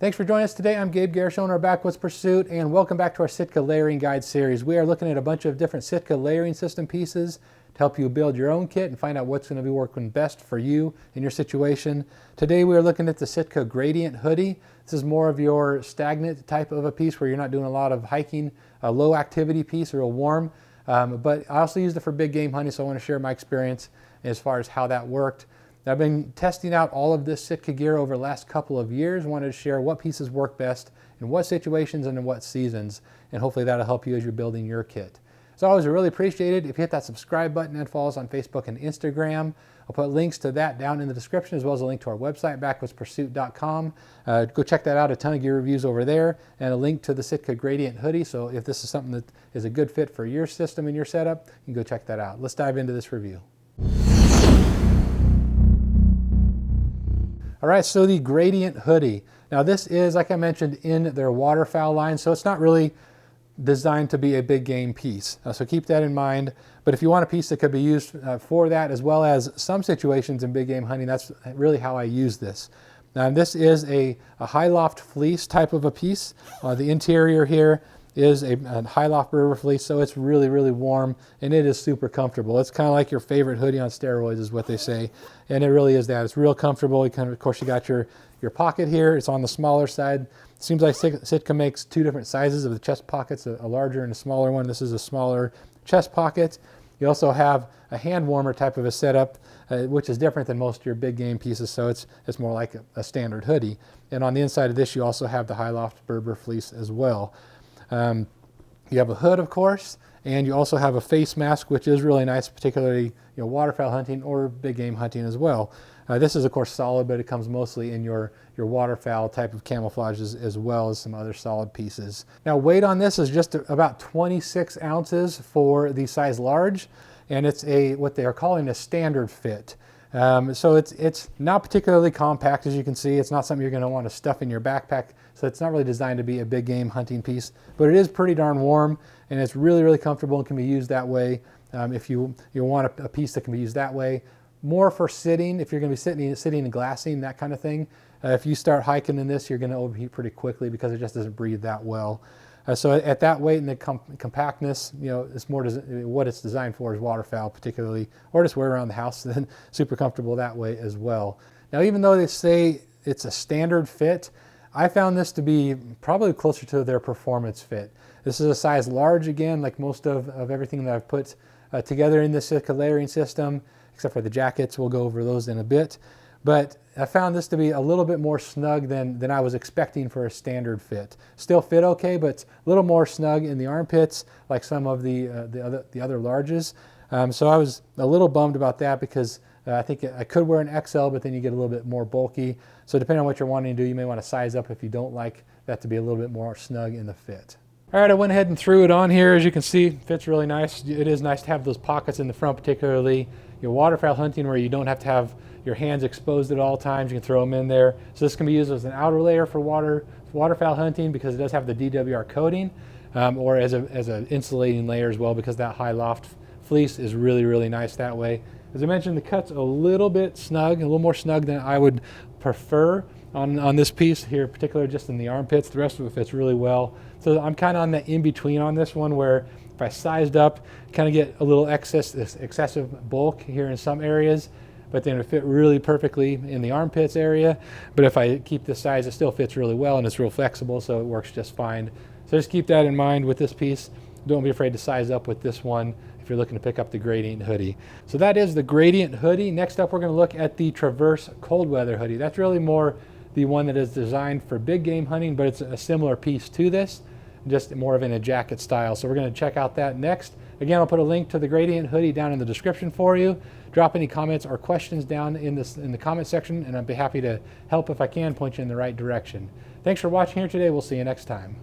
Thanks for joining us today. I'm Gabe Garish, owner of Backwoods Pursuit, and welcome back to our Sitka Layering Guide series. We are looking at a bunch of different Sitka layering system pieces to help you build your own kit and find out what's going to be working best for you in your situation. Today we are looking at the Sitka Gradient Hoody. This is more of your stagnant type of a piece where you're not doing a lot of hiking, a low activity piece, real warm. But I also used it for big game hunting, so I want to share my experience as far as how that worked. I've been testing out all of this Sitka gear over the last couple of years. Wanted to share what pieces work best in what situations and in what seasons, and hopefully that'll help you as you're building your kit. As always, I really appreciate it if you hit that subscribe button and follow us on Facebook and Instagram. I'll put links to that down in the description, as well as a link to our website, backwoodspursuit.com. Go check that out, a ton of gear reviews over there, and a link to the Sitka Gradient Hoodie. So if this is something that is a good fit for your system and your setup, you can go check that out. Let's dive into this review. All right, so the Gradient Hoodie. Now this is, like I mentioned, in their waterfowl line, so it's not really designed to be a big game piece. So keep that in mind. But if you want a piece that could be used for that, as well as some situations in big game hunting, that's really how I use this. Now this is a high loft fleece type of a piece. The interior here is a high loft berber fleece, so it's really, really warm, and it is super comfortable. It's kind of like your favorite hoodie on steroids is what they say, and it really is that. It's real comfortable. You of course, you got your pocket here. It's on the smaller side. It seems like Sitka makes two different sizes of the chest pockets, a larger and a smaller one. This is a smaller chest pocket. You also have a hand warmer type of a setup, which is different than most of your big game pieces, so it's more like a standard hoodie. And on the inside of this, you also have the high loft berber fleece as well. You have a hood, of course, and you also have a face mask, which is really nice, particularly waterfowl hunting or big game hunting as well. This is, of course, solid, but it comes mostly in your waterfowl type of camouflages, as well as some other solid pieces. Now, weight on this is just about 26 ounces for the size large, and it's what they are calling a standard fit. So it's not particularly compact, as you can see. It's not something you're going to want to stuff in your backpack, so it's not really designed to be a big game hunting piece, but it is pretty darn warm, and it's really, really comfortable and can be used that way. If you want a piece that can be used that way, more for sitting, if you're going to be sitting and glassing, that kind of thing. If you start hiking in this, you're going to overheat pretty quickly because it just doesn't breathe that well. So at that weight and the compactness, it's more what it's designed for is waterfowl particularly, or just wear around the house, then super comfortable that way as well. Now, even though they say it's a standard fit, I found this to be probably closer to their performance fit. This is a size large, again, like most of everything that I've put together in this Sitka layering system, except for the jackets. We'll go over those in a bit. But I found this to be a little bit more snug than I was expecting for a standard fit. Still fit okay, but it's a little more snug in the armpits, like some of the other larges. So I was a little bummed about that because I think I could wear an XL, but then you get a little bit more bulky. So depending on what you're wanting to do, you may want to size up if you don't like that to be a little bit more snug in the fit. All right, I went ahead and threw it on here. As you can see, fits really nice. It is nice to have those pockets in the front, particularly your waterfowl hunting where you don't have to have your hands exposed at all times. You can throw them in there. So this can be used as an outer layer for waterfowl hunting because it does have the DWR coating, or as an insulating layer as well, because that high loft fleece is really, really nice that way. As I mentioned, the cut's a little bit snug, a little more snug than I would prefer on this piece here, particularly just in the armpits. The rest of it fits really well. So I'm kind of on the in-between on this one, where if I sized up, kind of get a little excessive bulk here in some areas, but then it fit really perfectly in the armpits area. But if I keep this size, it still fits really well, and it's real flexible, so it works just fine. So just keep that in mind with this piece. Don't be afraid to size up with this one if you're looking to pick up the Gradient Hoodie. So that is the Gradient Hoodie. Next up, we're going to look at the Traverse Cold Weather Hoodie. That's really more the one that is designed for big game hunting, but it's a similar piece to this, just more of in a jacket style. So we're going to check out that next. Again, I'll put a link to the Gradient Hoodie down in the description for you. Drop any comments or questions down in the comment section, and I'd be happy to help if I can, point you in the right direction. Thanks for watching here today. We'll see you next time.